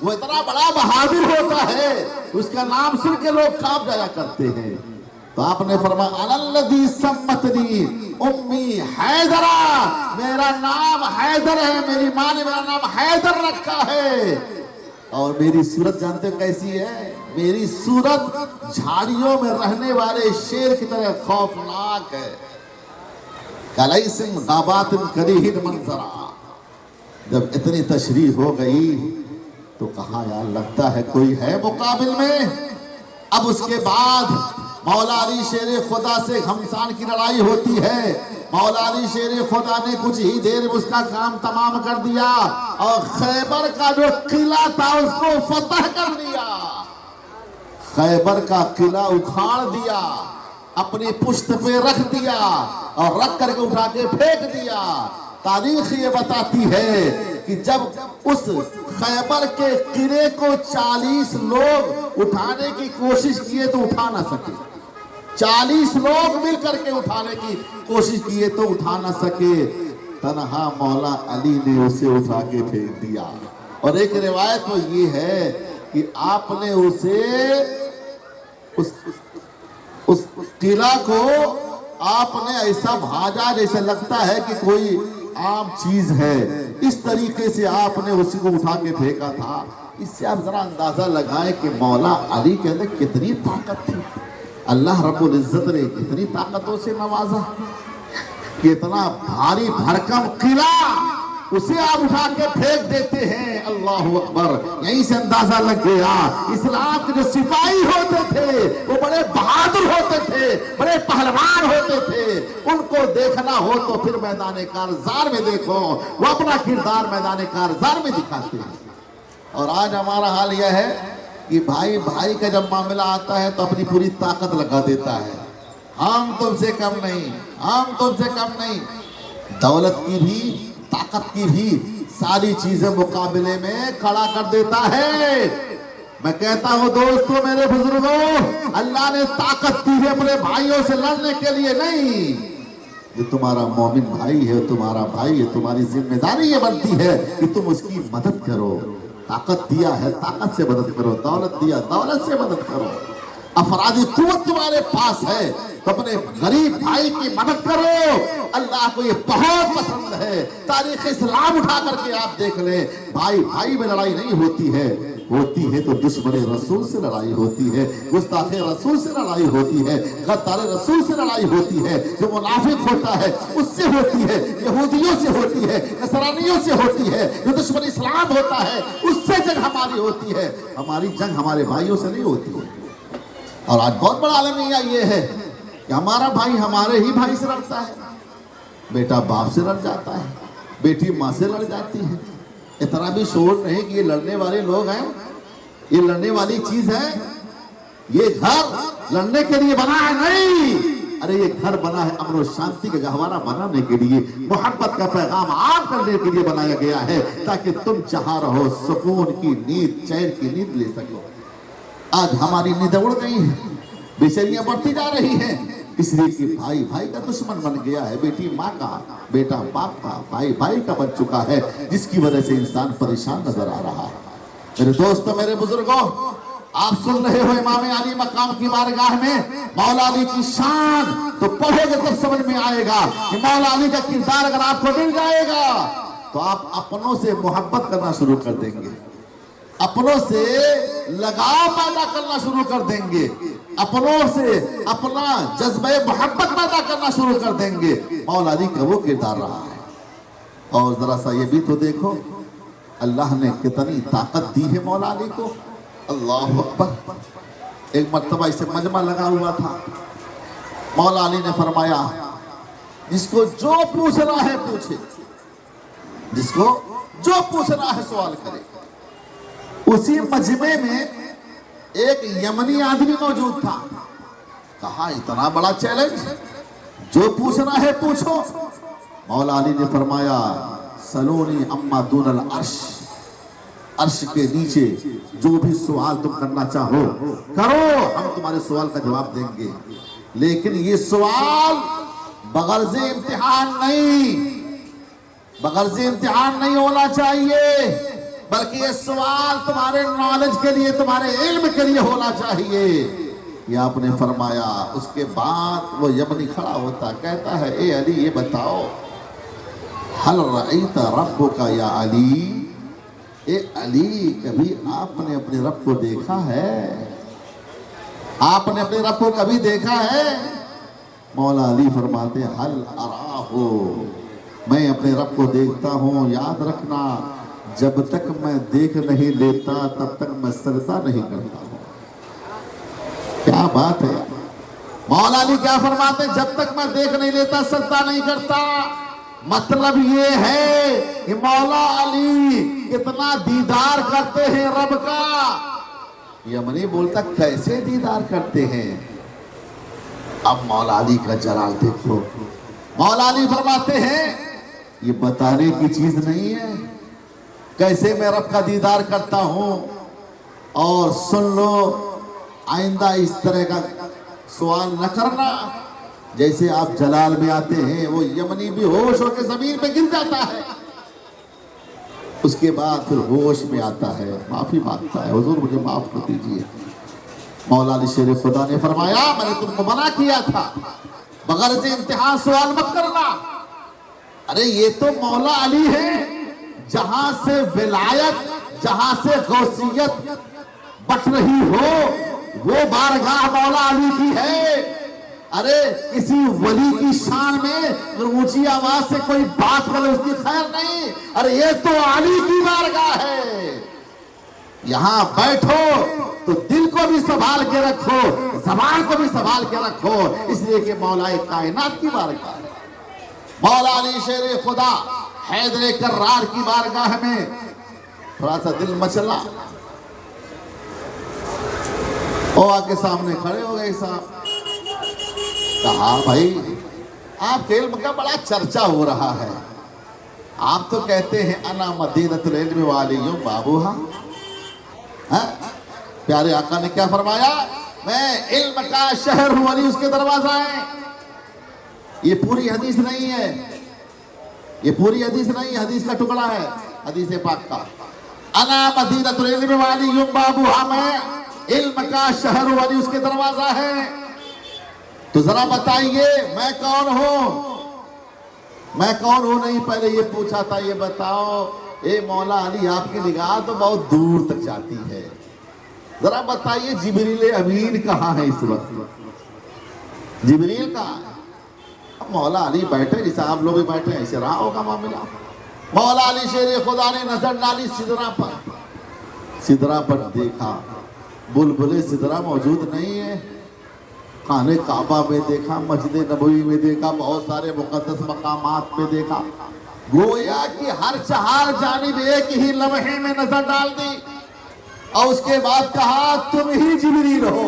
وہ اتنا بڑا بہادر ہوتا ہے، اس کا نام سن کے لوگ کانپ جایا کرتے ہیں۔ تو آپ نے فرمایا انا الذی سمتنی امی حیدرا، میرا نام حیدر ہے، میری ماں نے میرا نام حیدر رکھا ہے۔ اور میری صورت جانتے ہو کیسی ہے؟ میری صورت جھاڑیوں میں رہنے والے شیر کی طرح خوفناک ہے۔ کلیس غابات کریہ المنظرا، جب اتنی تشریح ہو گئی تو کہا یار لگتا ہے کوئی ہے مقابل میں۔ اب اس کے بعد مولا علی شیر خدا سے گھمسان کی لڑائی ہوتی ہے۔ مولا علی شیر خدا نے کچھ ہی دیر میں اس کا کام تمام کر دیا اور خیبر کا جو قلعہ تھا اس کو فتح کر دیا، خیبر کا قلعہ اکھاڑ دیا، اپنی پشت پہ رکھ دیا اور رکھ کر کے اٹھا کے پھینک دیا۔ تاریخ یہ بتاتی ہے کہ جب اس خیبر کے قلعے کو 40 لوگ اٹھانے کی کوشش کیے تو اٹھا نہ سکے، 40 لوگ مل کر کے اٹھانے کی کوشش کیے تو اٹھا نہ سکے، تنہا مولا علی نے اسے اٹھا کے پھینک دیا۔ اور ایک روایت تو یہ ہے کہ آپ نے اسے اس قلعہ کو آپ نے ایسا بھاجا جیسے لگتا ہے کہ کوئی عام چیز ہے، اس طریقے سے آپ نے اسی کو اٹھا کے پھینکا تھا۔ اس سے آپ ذرا اندازہ لگائیں کہ مولا علی کے اندر کتنی طاقت تھی، اللہ رب العزت نے کتنی طاقتوں سے نوازا کہ اتنا بھاری بھرکم قلعہ اسے آپ اٹھا کے پھینک دیتے ہیں۔ اللہ اکبر، یہیں سے اندازہ لگ گیا اسلام کے جو سپاہی ہوتے تھے وہ بڑے بہادر ہوتے تھے، بڑے پہلوان ہوتے تھے، ان کو دیکھنا ہو تو پھر میدان کارزار میں دیکھو، وہ اپنا کردار میدان کارزار میں دکھاتے ہیں۔ اور آج ہمارا حال یہ ہے کہ بھائی بھائی کا جب معاملہ آتا ہے تو اپنی پوری طاقت لگا دیتا ہے، ہم تم سے کم نہیں، ہم تم سے کم نہیں، دولت کی بھی طاقت کی بھی ساری چیزیں مقابلے میں کھڑا کر دیتا ہے۔ میں کہتا ہوں دوستو، میرے بزرگوں، اللہ نے طاقت دی ہے اپنے بھائیوں سے لڑنے کے لیے نہیں۔ یہ تمہارا مومن بھائی ہے، تمہارا بھائی ہے، تمہاری ذمہ داری یہ بنتی ہے کہ تم اس کی مدد کرو۔ طاقت دیا ہے طاقت سے مدد کرو، دولت دیا دولت سے مدد کرو، افرادی قوت تمہارے پاس ہے تو اپنے غریب بھائی کی مدد کرو۔ اللہ کو یہ بہت پسند ہے۔ تاریخ اسلام اٹھا کر کے آپ دیکھ لیں، بھائی بھائی میں لڑائی نہیں ہوتی ہے، ہوتی ہے تو دشمن رسول سے لڑائی ہوتی ہے، گستاخ رسول سے لڑائی ہوتی ہے، غدار رسول سے لڑائی ہوتی ہے، جو منافق ہوتا ہے اس سے ہوتی ہے، یہودیوں سے ہوتی ہے، نصرانیوں سے ہوتی ہے، جو دشمن اسلام ہوتا ہے اس سے جنگ ہماری ہوتی ہے۔ ہماری جنگ ہمارے بھائیوں سے نہیں ہوتی ہے۔ اور آج بہت بڑا المیہ یہ ہے کہ ہمارا بھائی ہمارے ہی بھائی سے لڑتا ہے، بیٹا باپ سے لڑ جاتا ہے، بیٹی ماں سے لڑ جاتی ہے۔ اتنا بھی شعور نہیں کہ یہ لڑنے والے لوگ ہیں، یہ لڑنے والی چیز ہے۔ یہ گھر لڑنے کے لیے بنا ہے نہیں، ارے یہ گھر بنا ہے امن و شانتی کا گہوارہ بنانے کے لیے، محبت کا پیغام عام کرنے کے لیے بنایا گیا ہے، تاکہ تم جہاں رہو سکون کی نیند، چین کی نیند لے سکو۔ آج ہماری نیند اڑ گئی ہیں، بے چینیاں بڑھتی جا رہی ہیں، اس لیے کہ بھائی بھائی کا دشمن بن گیا ہے، بیٹی ماں کا، بیٹا باپ کا، بھائی بھائی کا بن چکا ہے، جس کی وجہ سے انسان پریشان نظر آ رہا ہے۔ میرے دوستوں، میرے بزرگوں، آپ سن رہے ہو امام علی مقام کی بارگاہ میں مولا علی کی شان، تو پڑھو گے تب سمجھ میں آئے گا کہ مولا علی کا کردار اگر آپ کو مل جائے گا تو آپ اپنوں سے محبت کرنا شروع کر دیں گے، اپنوں سے لگاؤ پیدا کرنا شروع کر دیں گے، اپنوں سے اپنا جذبہ محبت پیدا کرنا شروع کر دیں گے۔ مولا علی کا وہ کردار رہا ہے۔ اور ذرا سا یہ بھی تو دیکھو اللہ نے کتنی طاقت دی ہے مولا علی کو۔ اللہ اکبر۔ ایک مرتبہ اسے مجمع لگا ہوا تھا، مولا علی نے فرمایا جس کو جو پوچھنا ہے پوچھے، جس کو جو پوچھنا ہے سوال کرے۔ اسی مجمع میں ایک یمنی آدمی موجود تھا، کہا اتنا بڑا چیلنج، جو پوچھنا ہے پوچھو۔ مولا علی نے فرمایا سلونی اما دون العرش، عرش کے نیچے جو بھی سوال تم کرنا چاہو کرو، ہم تمہارے سوال کا جواب دیں گے، لیکن یہ سوال بغرض امتحان نہیں، بغرض امتحان نہیں ہونا چاہیے، بلکہ یہ سوال تمہارے نالج کے لیے، تمہارے علم کے لیے ہونا چاہیے۔ یہ آپ نے فرمایا۔ اس کے بعد وہ یمنی کھڑا ہوتا کہتا ہے اے علی یہ بتاؤ حل رأیت ربک یا علی، اے علی کبھی آپ نے اپنے رب کو دیکھا ہے؟ آپ نے اپنے رب کو کبھی دیکھا ہے؟ مولا علی فرماتے حل اراہو، میں اپنے رب کو دیکھتا ہوں، یاد رکھنا جب تک میں دیکھ نہیں لیتا تب تک میں سجدہ نہیں کرتا ہوں۔ کیا بات ہے، مولا علی کیا فرماتے جب تک میں دیکھ نہیں لیتا سجدہ نہیں کرتا۔ مطلب یہ ہے کہ مولا علی کتنا دیدار کرتے ہیں رب کا۔ یمنی بولتا کیسے دیدار کرتے ہیں؟ اب مولا علی کا جلال دیکھو، مولا علی فرماتے ہیں یہ بتانے کی چیز نہیں ہے کیسے میں رب کا دیدار کرتا ہوں، اور سن لو آئندہ اس طرح کا سوال نہ کرنا۔ جیسے آپ جلال میں آتے ہیں وہ یمنی بھی ہوش ہو کے زمین پہ گر جاتا ہے، اس کے بعد پھر ہوش میں آتا ہے، معافی مانگتا ہے حضور مجھے معاف کر دیجیے۔ مولا علی شیر خدا نے فرمایا میں نے تم کو منع کیا تھا بغیر سے امتحان سوال مت کرنا۔ ارے یہ تو مولا علی ہے، جہاں سے ولایت، جہاں سے غوثیت بٹ رہی ہو وہ بارگاہ مولا علی کی ہے۔ ارے کسی ولی کی شان میں اگر اونچی آواز سے کوئی بات کرے اس کی خیر نہیں، ارے یہ تو علی کی بارگاہ ہے۔ یہاں بیٹھو تو دل کو بھی سنبھال کے رکھو، زبان کو بھی سنبھال کے رکھو، اس لیے کہ مولا کائنات کی بارگاہ ہے۔ مولا علی شیر خدا حیدر کرار کی بارگاہ میں تھوڑا سا دل مچلا، وہ آکے سامنے کھڑے ہو گئے صاحب، کہا بھائی آپ کے علم کا بڑا چرچا ہو رہا ہے، آپ تو کہتے ہیں انا مدینۃ العلم والیوں بابوہا، پیارے آقا نے کیا فرمایا میں علم کا شہر ہوں، علی اس کے دروازہ ہے۔ یہ پوری حدیث نہیں ہے، یہ پوری حدیث نہیں، حدیث کا ٹکڑا ہے حدیث پاک کا۔ انا مدینۃ العلم والیوں بابوہا، میں علم کا شہر ہوں، علی اس کے دروازہ ہے۔ تو ذرا بتائیے میں کون ہوں؟ میں کون ہوں نہیں پہلے یہ پوچھا تھا، یہ بتاؤ اے مولا علی آپ کی نگاہ تو بہت دور تک جاتی ہے، ذرا بتائیے جبریل امین کہاں ہے اس وقت؟ جبریل کہاں ہے؟ اب مولا علی بیٹھے جیسے آپ لوگ بھی بیٹھے ہیں، ایسے رہا ہوگا معاملہ۔ مولا علی شیر خدا نے نظر ڈالی سدرہ پر، سدرہ پر دیکھا بلبل سدرہ موجود نہیں ہے، خانہ کعبہ میں دیکھا، مسجد نبوی میں دیکھا، بہت سارے مقدس مقامات میں دیکھا، گویا کہ ہر چہار جانب ایک ہی لمحے میں نظر ڈال دی، اور اس کے بعد کہا تم ہی جبریل ہو۔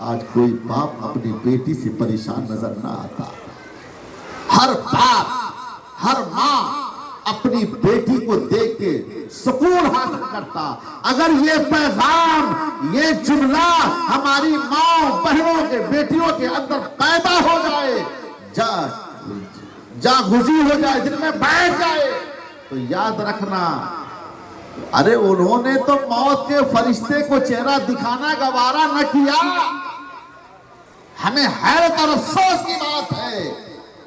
آج کوئی باپ اپنی بیٹی سے پریشان نظر نہ آتا. ہر باپ ہر ماں اپنی بیٹی کو دیکھ کے سکون حاصل کرتا. اگر یہ پیغام یہ جملہ ہماری ماں بہنوں کے بیٹیوں کے اندر پیدا ہو جائے, جاگزی ہو جائے, دل میں بیٹھ جائے, تو یاد رکھنا ارے انہوں نے تو موت کے فرشتے کو چہرہ دکھانا گوارا نہ کیا. ہمیں حیرت اور افسوس کی بات ہے,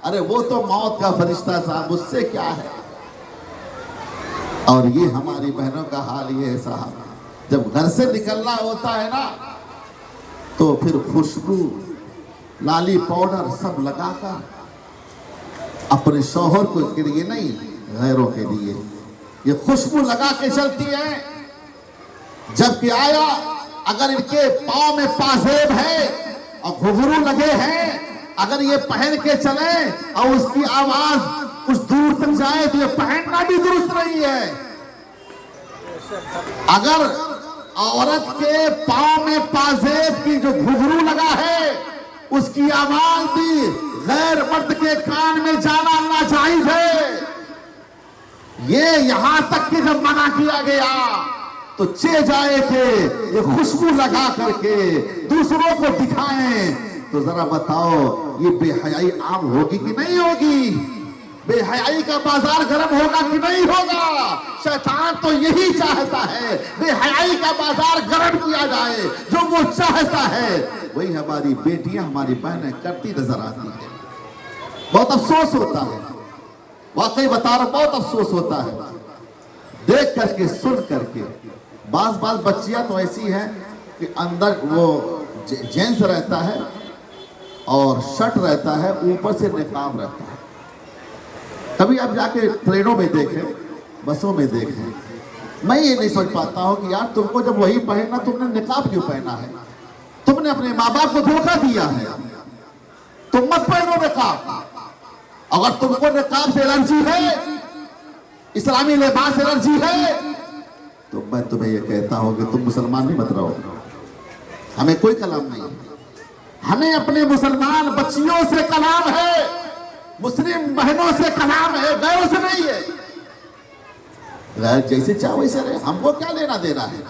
ارے وہ تو موت کا فرشتہ صاحب, اس سے کیا ہے. اور یہ ہماری بہنوں کا حال یہ ہے صاحب, جب گھر سے نکلنا ہوتا ہے نا تو پھر خوشبو لالی پاؤڈر سب لگا کر اپنے شوہر کو کے لیے نہیں غیروں کے لیے یہ خوشبو لگا کے چلتی ہے. جب کہ آیا اگر ان کے پاؤں میں پازیب ہے اور گھنگرو لگے ہیں, اگر یہ پہن کے چلیں اور اس کی آواز کچھ دور تک جائے تو یہ پہننا بھی درست نہیں ہے. اگر عورت کے پاؤں میں پازیب کی جو گھنگرو لگا ہے اس کی آواز بھی غیر مرد کے کان میں جانا ناجائز ہے. یہ یہاں تک کہ جب منع کیا گیا تو چے جائے کہ یہ خوشبو لگا کر کے دوسروں کو دکھائیں, تو ذرا بتاؤ یہ بے حیائی عام ہوگی کہ نہیں ہوگی؟ بے حیائی کا بازار گرم ہوگا کہ نہیں ہوگا؟ شیطان تو یہی چاہتا ہے, بے حیائی کا بازار گرم کیا جائے. جو وہ چاہتا ہے وہی ہماری بیٹیاں ہماری بہنیں کرتی نظر آتی ہیں. بہت افسوس ہوتا ہے, واقعی بتا رہا, بہت افسوس ہوتا ہے دیکھ کر کے سن کر کے. بعض بچیاں تو ایسی ہیں کہ اندر وہ جینس رہتا ہے اور شرٹ رہتا ہے, اوپر سے نقاب رہتا ہے. کبھی آپ جا کے ٹرینوں میں دیکھیں, بسوں میں دیکھیں, میں یہ نہیں سوچ پاتا ہوں کہ یار تم کو جب وہی پہننا تم نے نقاب کیوں پہنا ہے؟ تم نے اپنے ماں باپ کو دھوکہ دیا ہے. تم مت پہنو نقاب. اگر تم کو نقاب سے الرجی ہے, اسلامی لباس سے الرجی ہے, تو میں تمہیں یہ کہتا ہوں کہ تم مسلمان نہیں مت رہو. ہمیں کوئی کلام نہیں, ہمیں اپنے مسلمان بچیوں سے کلام ہے, مسلم بہنوں سے کلام ہے, غیروں سے نہیں ہے. غیر جیسے چاہو ویسے رہے, ہم کو کیا لینا دینا ہے.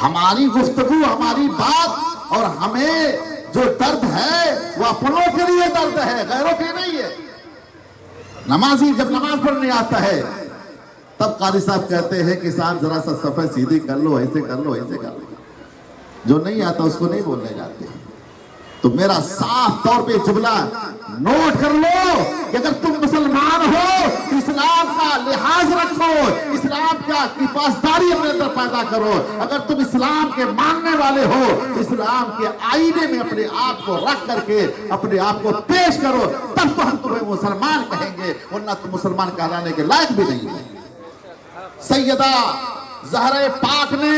ہماری گفتگو, ہماری بات اور ہمیں جو درد ہے وہ اپنوں کے لیے درد ہے, غیروں کے نہیں ہے. نمازی جب نماز پڑھنے آتا ہے تب قاری صاحب کہتے ہیں کہ صاحب ذرا سا صفحہ سیدھی کر لو, ایسے کر لو, ایسے کر لو. جو نہیں آتا اس کو نہیں بولنے جاتے. تو میرا صاف طور پہ جملہ نوٹ کر لو کہ اگر تم مسلمان ہو اسلام کا لحاظ رکھو, اسلام کی پاسداری اپنے اندر پیدا کرو. اگر تم اسلام کے ماننے والے ہو اسلام کے آئینے میں اپنے آپ کو رکھ کر کے اپنے آپ کو پیش کرو, تب تو ہم تمہیں مسلمان کہیں گے, ورنہ تم مسلمان کہلانے کے لائق بھی نہیں ہے. سیدہ زہرا پاک نے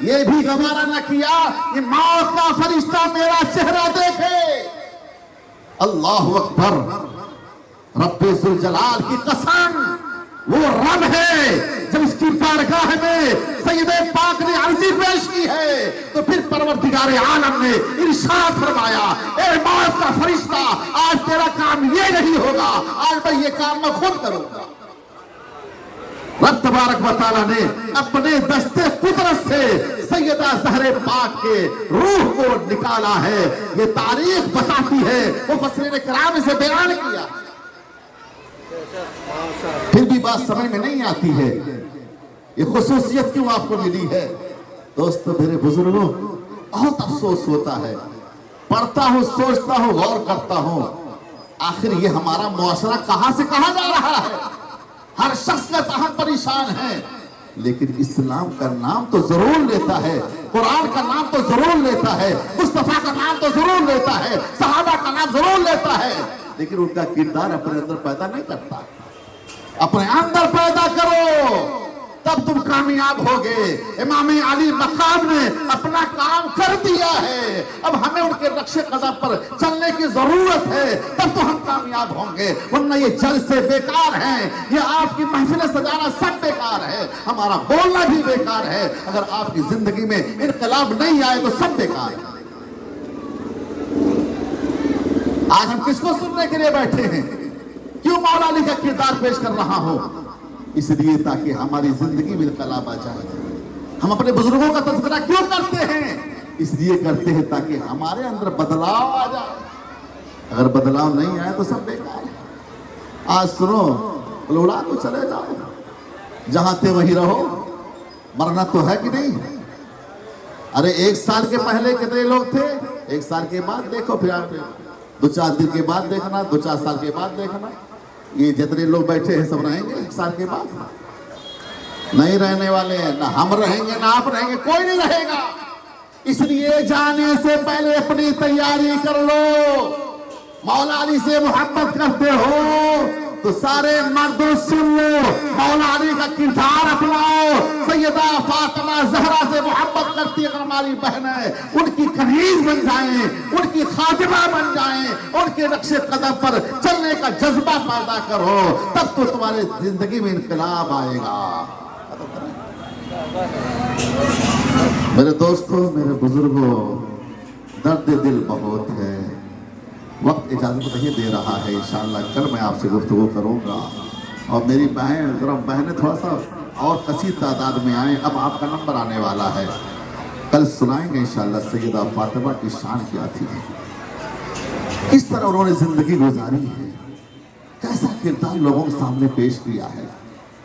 یہ بھی گوارا نہ کیا کہ موت کا فرشتہ میرا چہرہ دیکھے. اللہ اکبر, رب ذوالجلال کی قسم, وہ رب ہے جب اس کی بارگاہ میں سیدہ پاک نے عرضی پیش کی ہے تو پھر پروردگار عالم نے ارشاد فرمایا, اے موت کا فرشتہ آج تیرا کام یہ نہیں ہوگا, آج میں یہ کام میں خود کروں گا. رب تبارک و تعالیٰ نے اپنے دستے قدرت سے سیدہ زہرا پاک کے روح کو نکالا ہے. یہ تاریخ بتاتی ہے, مفسرین کرام اسے بیان کیا. پھر بھی بات سمجھ میں نہیں آتی ہے یہ خصوصیت کیوں آپ کو ملی ہے. دوستو میرے بزرگوں, بہت افسوس ہوتا ہے, پڑھتا ہوں, سوچتا ہوں, غور کرتا ہوں, آخر یہ ہمارا معاشرہ کہاں سے کہاں جا رہا ہے. ہر شخص کا ذہن پریشان ہے, لیکن اسلام کا نام تو ضرور لیتا ہے, قرآن کا نام تو ضرور لیتا ہے, مصطفیٰ کا نام تو ضرور لیتا ہے, صحابہ کا نام ضرور لیتا ہے, لیکن ان کا کردار اپنے اندر پیدا نہیں کرتا. اپنے اندر پیدا کرو تب تم کامیاب ہوگے. امام علی مقام نے اپنا کام کر دیا ہے, اب ہمیں ان کے نقش قدم پر چلنے کی ضرورت ہے, تب تو ہم کامیاب ہوں گے, ورنہ یہ جلسے بیکار ہیں, یہ آپ کی محفلیں سجانا سب بیکار ہے, ہمارا بولنا بھی بیکار ہے. اگر آپ کی زندگی میں انقلاب نہیں آئے تو سب بیکار ہے. آج ہم کس کو سننے کے لیے بیٹھے ہیں؟ کیوں مولا علی کا کردار پیش کر رہا ہوں؟ اس لیے تاکہ ہماری زندگی میں انقلاب آ جائے۔ ہم اپنے بزرگوں کا تذکرہ کیوں کرتے ہیں؟ اس لیے کرتے ہیں تاکہ ہمارے اندر بدلاؤ آ جائے۔ اگر بدلاؤ نہیں آئے تو سب بیکار ہے۔ آج سنو، اڑا تو چلے جاؤ، جہاں تھے وہی رہو، مرنا تو ہے کہ نہیں؟ ارے 1 سال کے پہلے کتنے لوگ تھے؟ 1 سال کے بعد دیکھو، پھر آپ 2-4 دن کے بعد دیکھنا، 2-4 سال کے بعد دیکھنا، یہ جتنے لوگ بیٹھے ہیں سب رہیں گے 1 سال کے بعد؟ نہیں رہنے والے ہیں، نہ ہم رہیں گے نہ آپ رہیں گے، کوئی نہیں رہے گا۔ اس لیے جانے سے پہلے اپنی تیاری کر لو۔ مولا علی سے محبت کرتے ہو تو سارے مرد سن لو، مولا علی کا کردار اپناؤ۔ سیدہ فاطمہ زہرا سے محبت کرتی اگر ہماری بہن ہے، ان کی کنیز بن جائیں، ان کی خادمہ بن جائیں، ان کے نقش قدم پر چلنے کا جذبہ پیدا کرو، تب تو تمہارے زندگی میں انقلاب آئے گا۔ میرے دوستوں، میرے بزرگوں، درد دل بہت ہے، وقت اجازت نہیں دے رہا ہے۔ انشاءاللہ کل میں آپ سے گفتگو کروں گا، اور میری بہنیں تھوڑا سا اور کثیر تعداد میں آئیں، اب آپ کا نمبر آنے والا ہے، کل سنائیں گے انشاءاللہ سیدہ فاطمہ کی شان کیا تھی، کس طرح انہوں نے زندگی گزاری ہے، کیسا کردار لوگوں کے سامنے پیش کیا ہے،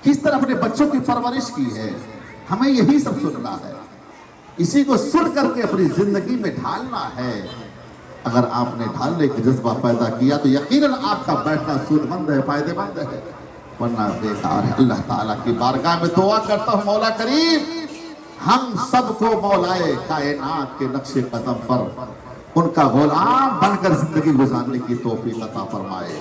کس طرح اپنے بچوں کی پرورش کی ہے۔ ہمیں یہی سب سننا ہے، اسی کو سن کر کے اپنی زندگی میں ڈھالنا ہے۔ اگر آپ نے ڈھالنے کا جذبہ پیدا کیا تو یقیناً آپ کا بیٹھنا سود مند ہے، فائدہ مند ہے، ورنہ بیکار ہے۔ اللہ تعالیٰ کی بارگاہ میں دعا کرتا ہوں، مولا کریم ہم سب کو مولائے کائنات کے نقش قدم پر ان کا غلام بن کر زندگی گزارنے کی توفیق عطا فرمائے۔